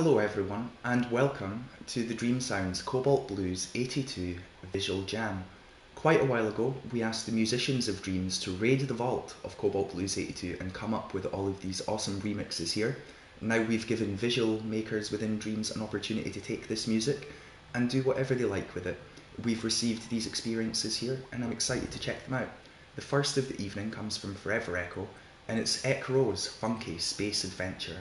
Hello everyone, and welcome to the Dreamsounds C0baltBlues82 Visual Jam. Quite a while ago, we asked the musicians of Dreams to raid the vault of C0baltBlues82 and come up with all of these awesome remixes here. Now we've given visual makers within Dreams an opportunity to take this music and do whatever they like with it. We've received these experiences here, and I'm excited to check them out. The first of the evening comes from Forever Echo, and it's Ekro's funky space adventure.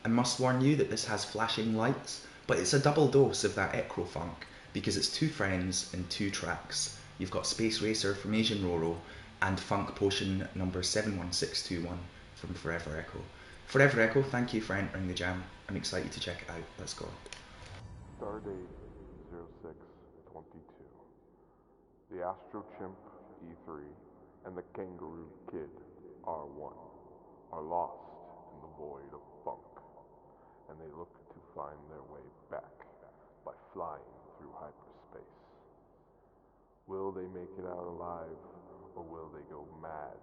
I must warn you that this has flashing lights, but it's a double dose of that Ekro funk, because it's two friends in two tracks. You've got Space Racer from Asian Roro, and Funk Potion number 71621 from Forever Echo. Forever Echo, thank you for entering the jam. I'm excited to check it out. Let's go. Stardate 0622. The Astro Chimp E3 and the Kangaroo Kid R1 are lost in the void of funk, and they look to find their way back by flying through hyperspace. Will they make it out alive, or will they go mad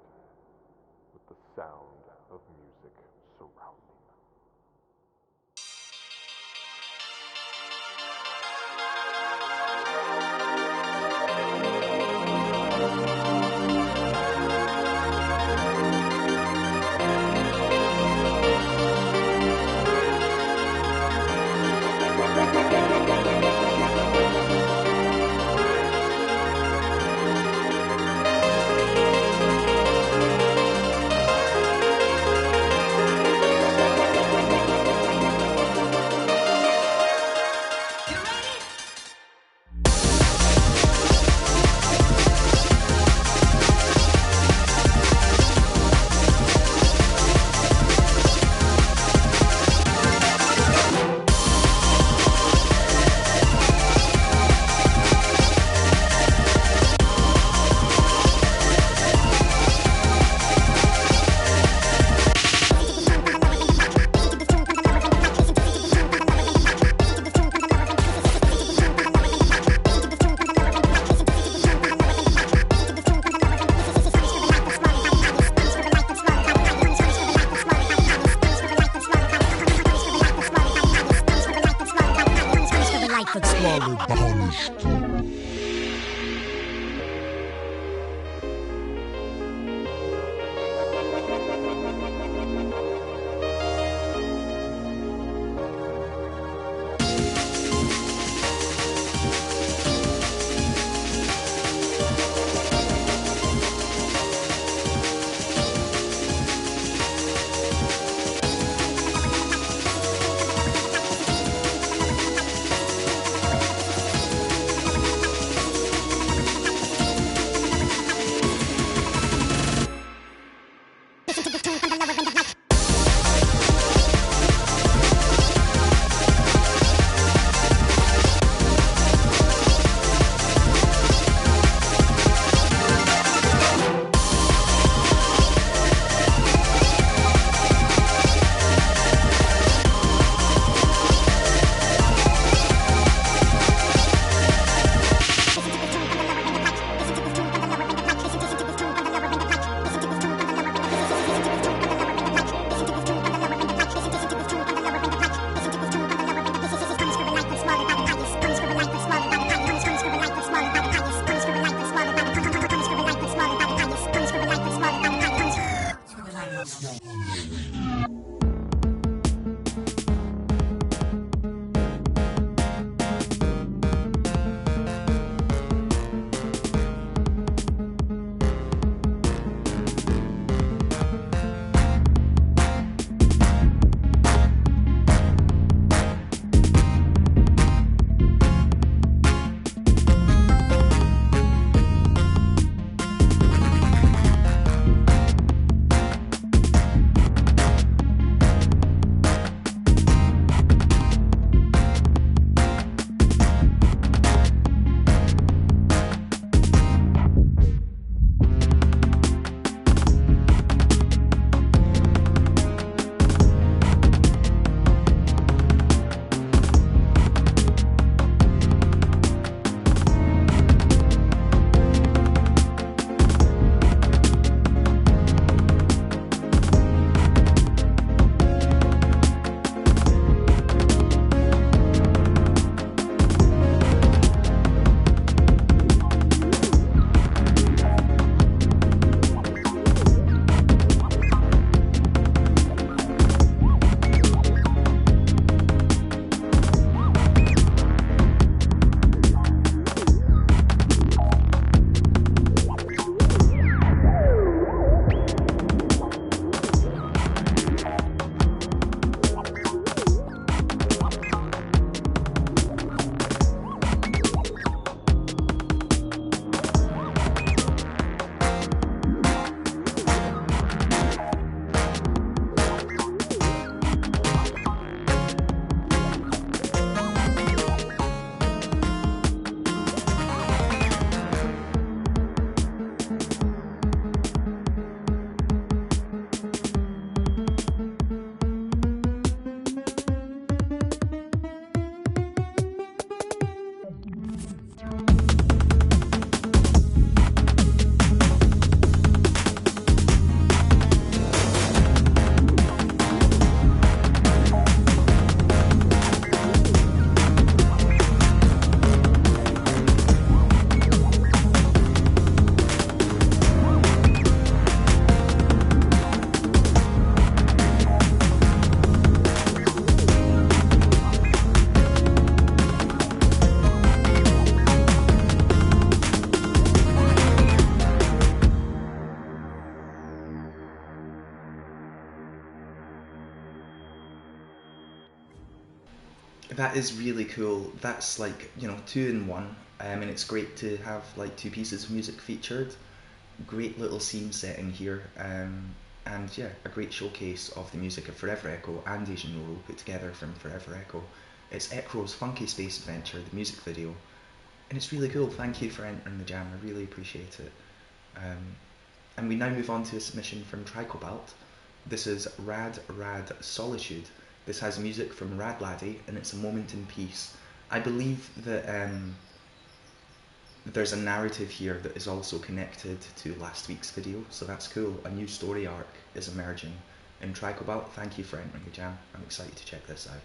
with the sound of music surrounding them? That is really cool. That's like, two in one. And it's great to have like two pieces of music featured. Great little scene setting here. And yeah, a great showcase of the music of Forever Echo and Asian Roro put together from Forever Echo. It's Echo's Funky Space Adventure, the music video, and it's really cool. Thank you for entering the jam. I really appreciate it. Um, and we now move on to a submission from Tricobalt. This is Rad Rad Solitude. This has music from Rad Laddie, and it's a moment in peace. I believe that there's a narrative here that is also connected to last week's video, so that's cool. A new story arc is emerging. And Tricobalt, thank you for entering the jam. I'm excited to check this out.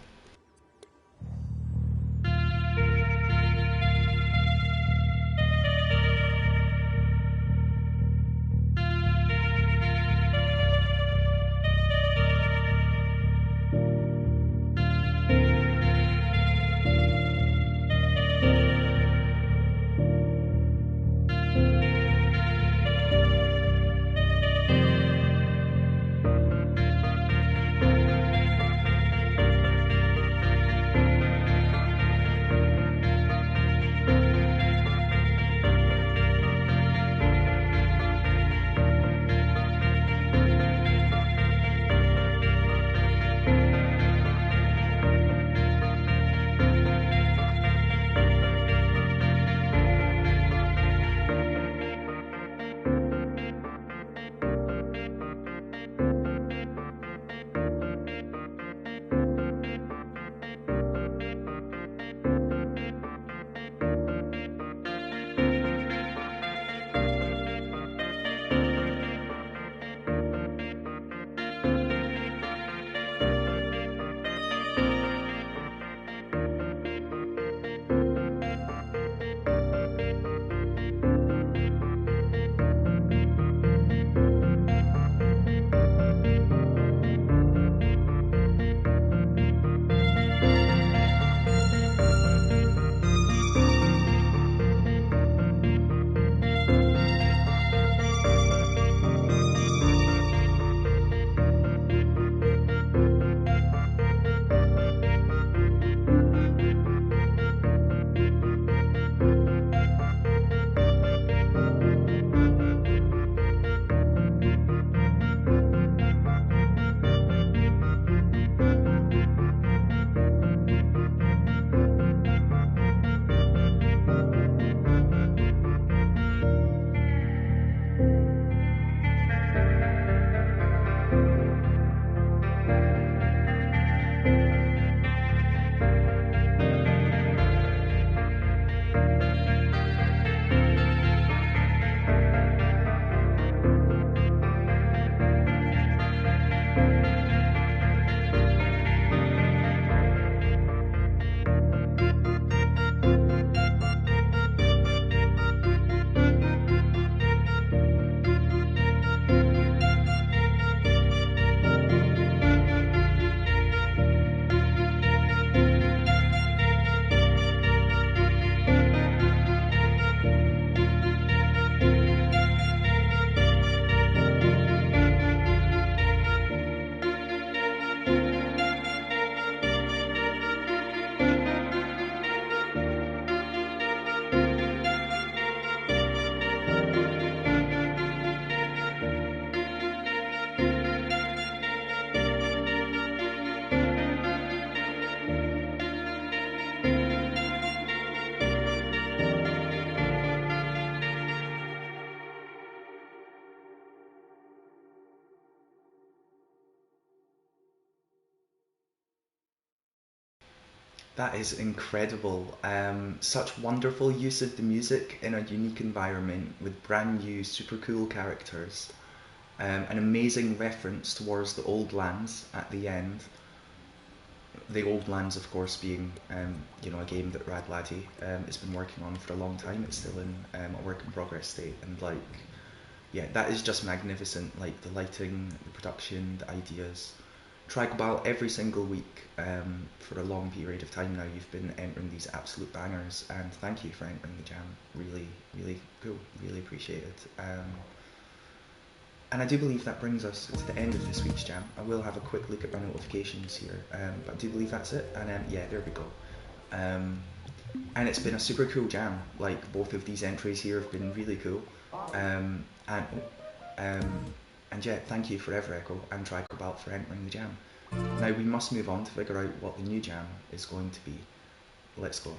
That is incredible. Such wonderful use of the music in a unique environment with brand new, super cool characters. An amazing reference towards the old lands at the end. The old lands, of course, being a game that Rad Laddie has been working on for a long time. It's still in a work in progress state, and yeah, that is just magnificent. Like the lighting, the production, the ideas. Tricobalt every single week for a long period of time now. You've been entering these absolute bangers, and thank you for entering the jam. Really, really cool. Really appreciate it. And I do believe that brings us to the end of this week's jam. I will have a quick look at my notifications here, but I do believe that's it. And yeah, there we go. And it's been a super cool jam. Like, both of these entries here have been really cool. And yeah, thank you Forever Echo and Tricobalt for entering the jam. Now we must move on to figure out what the new jam is going to be. Let's go.